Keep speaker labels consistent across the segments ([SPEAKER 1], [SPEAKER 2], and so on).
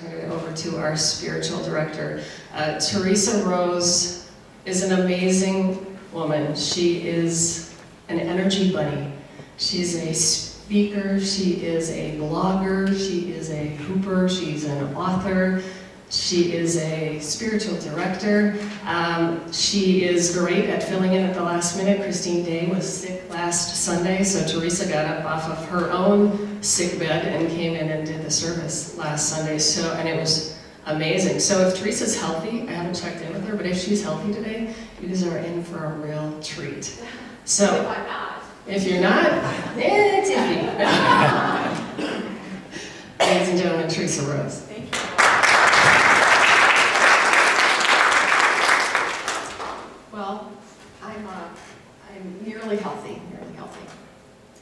[SPEAKER 1] turn it over to our spiritual director. Theresa Rose is an amazing woman. She is an energy bunny. She's a speaker, she is a blogger, she is a hooper, she's an author, she is a spiritual director. She is great at filling in at the last minute. Christine Day was sick last Sunday, so Theresa got up off of her own sick bed and came in and did the service last Sunday. And it was amazing. So if Theresa's healthy, I haven't checked in with her, but if she's healthy today, you guys are in for a real treat. So
[SPEAKER 2] if I'm not.
[SPEAKER 1] If you're not, it's iffy. Ladies and gentlemen, Theresa Rose.
[SPEAKER 2] Thank you. Well, I'm nearly healthy,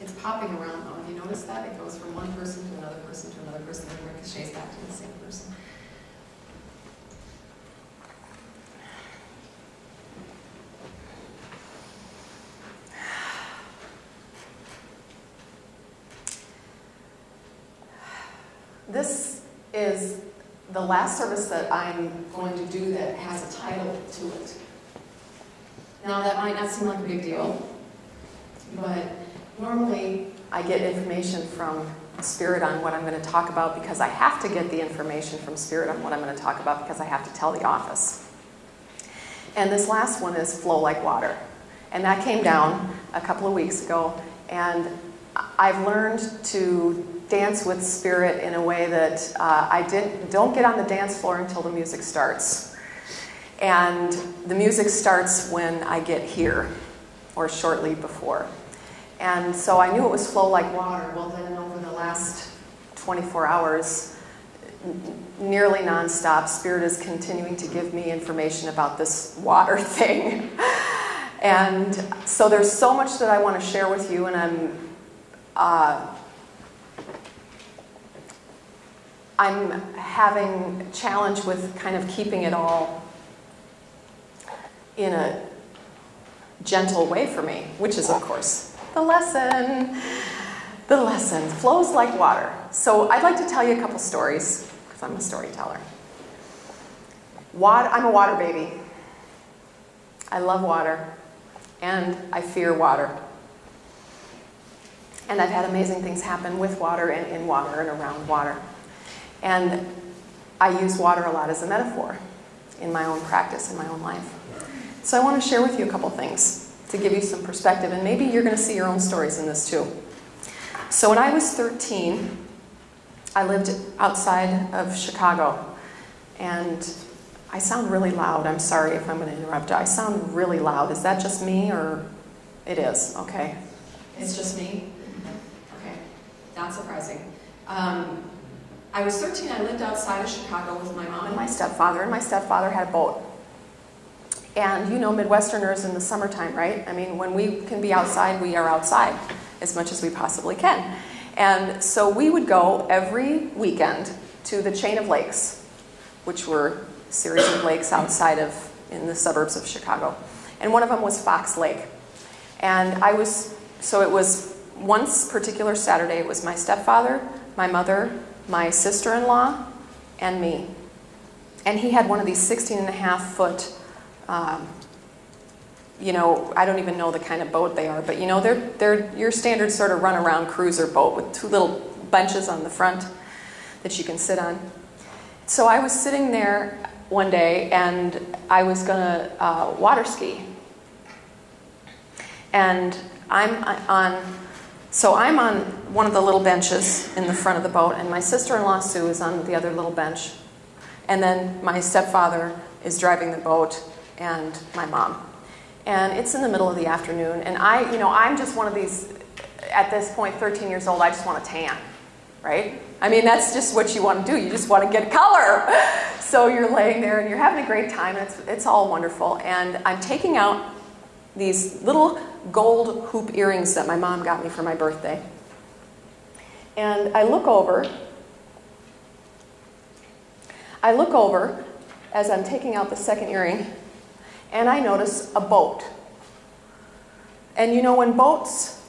[SPEAKER 2] It's popping around though. Have you noticed that? It goes from one person to another person to another person and ricochets back to the same person. This is the last service that I'm going to do that has a title to it. Now that might not seem like a big deal, but normally I get information from Spirit on what I'm going to talk about because I have to get the information from Spirit on what I'm going to talk about because I have to tell the office. And this last one is Flow Like Water. And that came down a couple of weeks ago, and I've learned to dance with Spirit in a way that don't get on the dance floor until the music starts. And the music starts when I get here, or shortly before. And so I knew it was Flow Like Water. Well, then over the last 24 hours, nearly nonstop, Spirit is continuing to give me information about this water thing. And so there's so much that I want to share with you, and I'm having a challenge with kind of keeping it all in a gentle way for me, which is, of course, the lesson. The lesson flows like water. So I'd like to tell you a couple stories, because I'm a storyteller. I'm a water baby. I love water, and I fear water. And I've had amazing things happen with water and in water and around water. And I use water a lot as a metaphor in my own practice, in my own life. So I want to share with you a couple things to give you some perspective, and maybe you're going to see your own stories in this too. So when I was 13, I lived outside of Chicago, and I sound really loud. I'm sorry if I'm going to interrupt. I sound really loud. Is that just me, or it is? Okay. It's just me? Okay. Not surprising. I was 13, I lived outside of Chicago with my mom and my stepfather had a boat. And you know Midwesterners in the summertime, right? I mean, when we can be outside, we are outside as much as we possibly can. And so we would go every weekend to the chain of lakes, which were a series of lakes in the suburbs of Chicago. And one of them was Fox Lake. And so it was one particular Saturday, it was my stepfather, my mother, my sister-in-law, and me. And he had one of these 16.5-foot, I don't even know the kind of boat they are, but they're your standard sort of run-around cruiser boat with two little benches on the front that you can sit on. So I was sitting there one day, and I was going to water ski. And I'm on one of the little benches in the front of the boat, and my sister-in-law, Sue, is on the other little bench. And then my stepfather is driving the boat, and my mom. And it's in the middle of the afternoon, and I'm just one of these, at this point, 13 years old, I just want to tan, right? I mean, that's just what you want to do. You just want to get color. So you're laying there, and you're having a great time, and it's all wonderful. And I'm taking out these little gold hoop earrings that my mom got me for my birthday. And I look over as I'm taking out the second earring, and I notice a boat. And when boats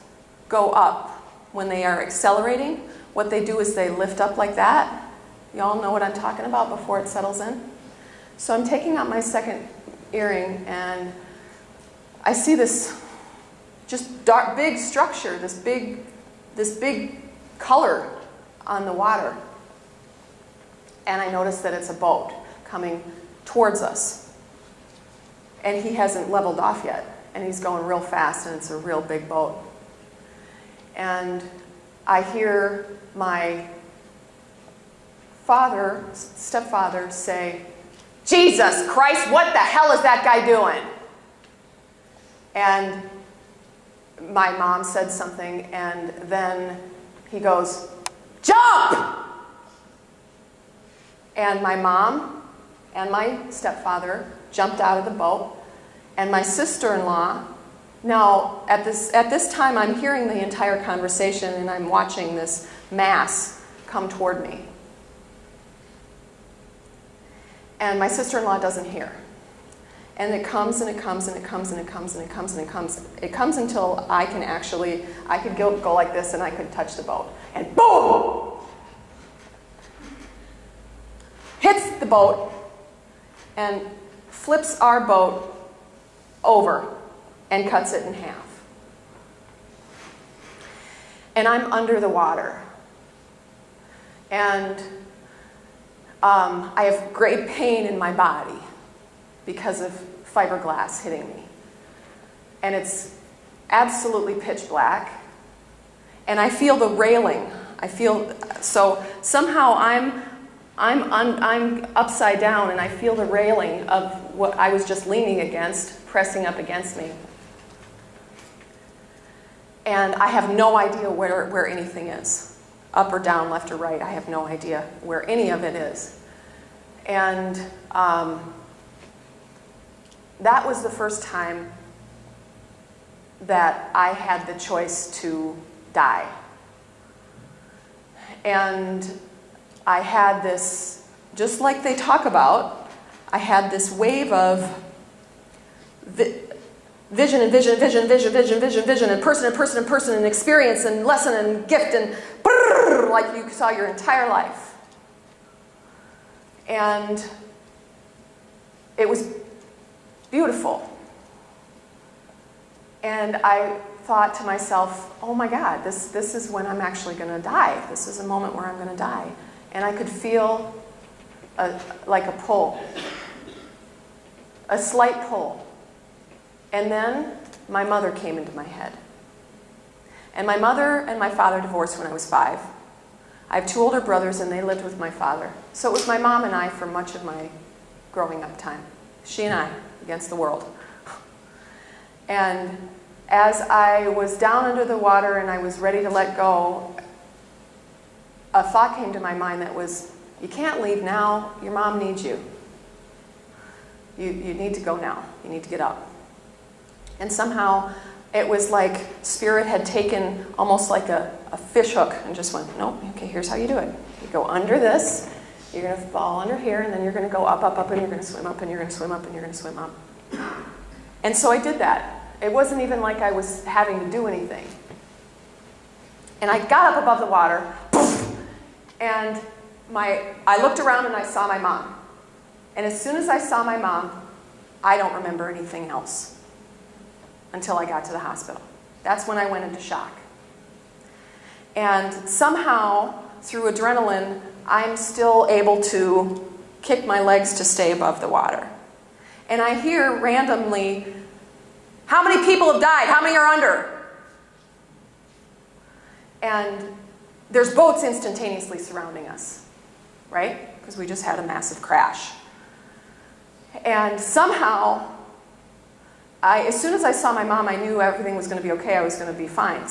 [SPEAKER 2] go up, when they are accelerating, what they do is they lift up like that, Y'all know what I'm talking about before it settles in? So I'm taking out my second earring, and I see this just dark, big structure, this big color on the water. And I notice that it's a boat coming towards us. And he hasn't leveled off yet. And he's going real fast, and it's a real big boat. And I hear my stepfather say, "Jesus Christ, what the hell is that guy doing?" And my mom said something, and then he goes, "Jump!" And my mom and my stepfather jumped out of the boat, and my sister-in-law, now at this time I'm hearing the entire conversation, and I'm watching this mass come toward me. And my sister-in-law doesn't hear. And it comes and it comes and it comes and it comes and it comes and it comes. It comes until I could go like this and I could touch the boat. And boom! Hits the boat and flips our boat over and cuts it in half. And I'm under the water. And I have great pain in my body because of fiberglass hitting me. And it's absolutely pitch black. And I feel the railing. So somehow I'm upside down, and I feel the railing of what I was just leaning against, pressing up against me. And I have no idea where anything is. Up or down, left or right, I have no idea where any of it is. And that was the first time that I had the choice to die. And I had this, just like they talk about, I had this wave of vision and vision, vision, vision, vision, vision, vision, and person and person and person, and experience and lesson and gift, and brrr, like you saw your entire life. And it was beautiful. And I thought to myself, oh my God, this is when I'm actually going to die. This is a moment where I'm going to die. And I could feel like a pull, a slight pull. And then my mother came into my head. And my mother and my father divorced when I was 5. I have 2 older brothers, and they lived with my father. So it was my mom and I for much of my growing up time. She and I against the world. And as I was down under the water and I was ready to let go, a thought came to my mind that was, you can't leave now. Your mom needs you. You need to go now. You need to get up. And somehow it was like Spirit had taken almost like a fish hook and just went, nope, okay, here's how you do it. You go under this, you're going to fall under here, and then you're going to go up, up, up, and you're going to swim up, and you're going to swim up, and you're going to swim up. And so I did that. It wasn't even like I was having to do anything. And I got up above the water, and I looked around and I saw my mom. And as soon as I saw my mom, I don't remember anything else until I got to the hospital. That's when I went into shock. And somehow, through adrenaline, I'm still able to kick my legs to stay above the water. And I hear randomly, how many people have died? How many are under? And there's boats instantaneously surrounding us, right? Because we just had a massive crash. And somehow, as soon as I saw my mom, I knew everything was going to be okay. I was going to be fine.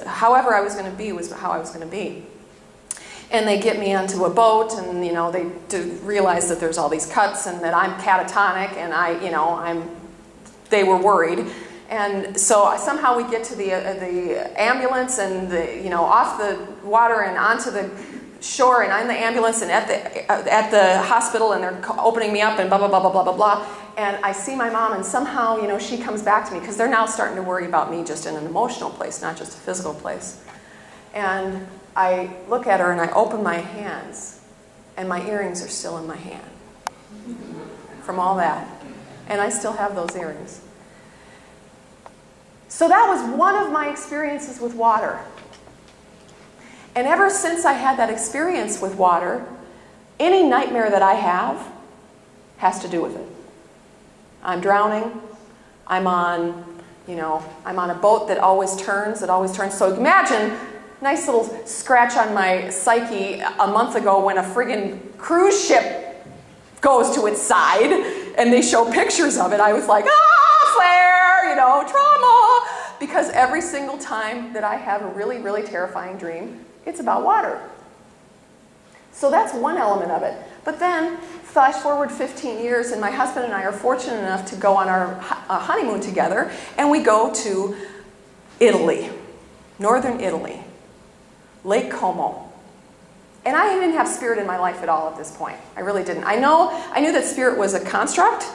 [SPEAKER 2] However I was going to be was how I was going to be. And they get me onto a boat, and they realize that there's all these cuts and that I'm catatonic, and they were worried. And so somehow we get to the ambulance, and off the water and onto the shore, and I'm in the ambulance and at the hospital, and they're opening me up and blah blah blah blah blah blah blah. And I see my mom, and somehow she comes back to me, because they're now starting to worry about me just in an emotional place, not just a physical place. And I look at her and I open my hands, And my earrings are still in my hand from all that. And I still have those earrings. So that was one of my experiences with water. And ever since I had that experience with water, any nightmare that I have has to do with it. I'm drowning. I'm on a boat that always turns, So imagine, nice little scratch on my psyche a month ago when a friggin' cruise ship goes to its side and they show pictures of it. I was like, flare, trauma. Because every single time that I have a really, really terrifying dream, it's about water. So that's one element of it. But then, flash forward 15 years, and my husband and I are fortunate enough to go on our honeymoon together, and we go to Italy, northern Italy, Lake Como. And I didn't have spirit in my life at all at this point. I really didn't. I knew that spirit was a construct.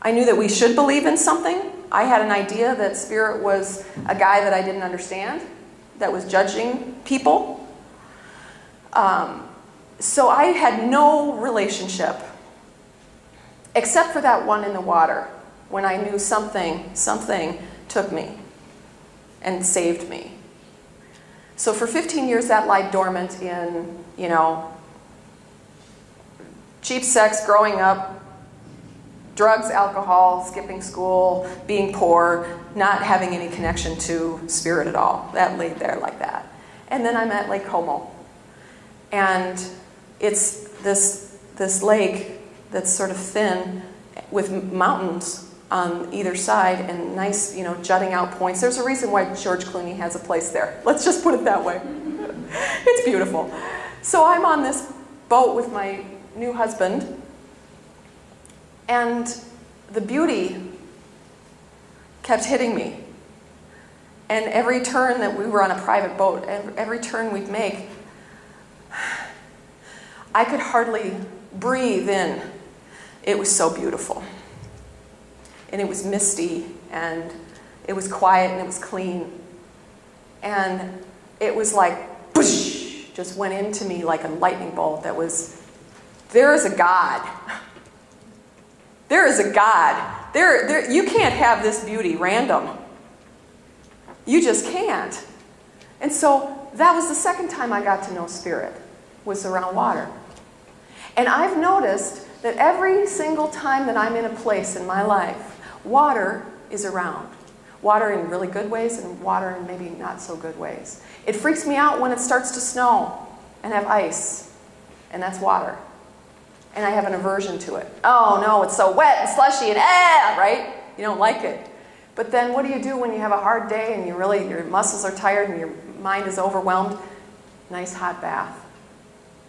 [SPEAKER 2] I knew that we should believe in something. I had an idea that spirit was a guy that I didn't understand, that was judging people. So I had no relationship, except for that one in the water, when I knew something took me and saved me. So for 15 years that lied dormant in, cheap sex, growing up, drugs, alcohol, skipping school, being poor, not having any connection to spirit at all. That laid there like that. And then I'm at Lake Como. And it's this lake that's sort of thin with mountains on either side and nice, jutting out points. There's a reason why George Clooney has a place there. Let's just put it that way. It's beautiful. So I'm on this boat with my new husband, and the beauty kept hitting me. And every turn that we were on a private boat, every turn we'd make, I could hardly breathe in. It was so beautiful. And it was misty, and it was quiet, and it was clean. And it was like, whoosh, just went into me like a lightning bolt that was, there is a God. There is a God. You can't have this beauty random. You just can't. And so that was the second time I got to know spirit, was around water. And I've noticed that every single time that I'm in a place in my life, water is around. Water in really good ways and water in maybe not so good ways. It freaks me out when it starts to snow and have ice, and that's water. And I have an aversion to it. Oh no, it's so wet and slushy and right? You don't like it. But then what do you do when you have a hard day and your muscles are tired and your mind is overwhelmed? Nice hot bath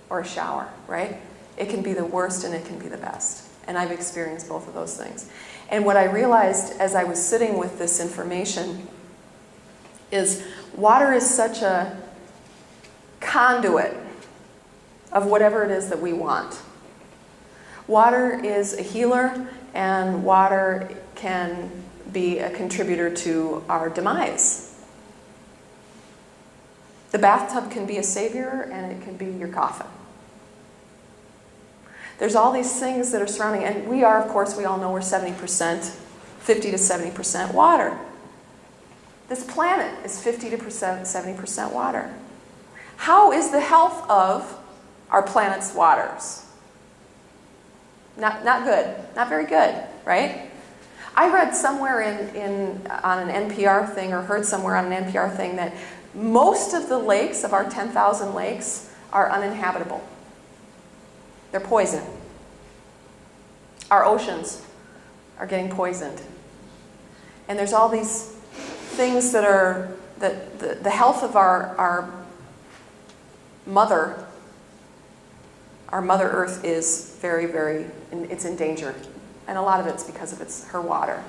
[SPEAKER 2] or a shower, right? It can be the worst and it can be the best. And I've experienced both of those things. And what I realized as I was sitting with this information is water is such a conduit of whatever it is that we want. Water is a healer, and water can be a contributor to our demise. The bathtub can be a savior, and it can be your coffin. There's all these things that are surrounding, and we are, of course, we all know we're 70%, 50 to 70% water. This planet is 50 to 70% water. How is the health of our planet's waters? Not good. Not very good, right? I read somewhere on an NPR thing, or heard somewhere on an NPR thing, that most of the lakes, of our 10,000 lakes, are uninhabitable. They're poisoned. Our oceans are getting poisoned. And there's all these things that are, the health of our mother Earth is very, very, it's in danger. And a lot of it's because of her water.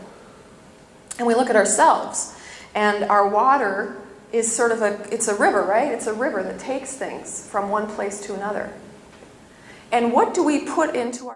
[SPEAKER 2] And we look at ourselves, and our water is sort of it's a river, right? It's a river that takes things from one place to another. And what do we put into our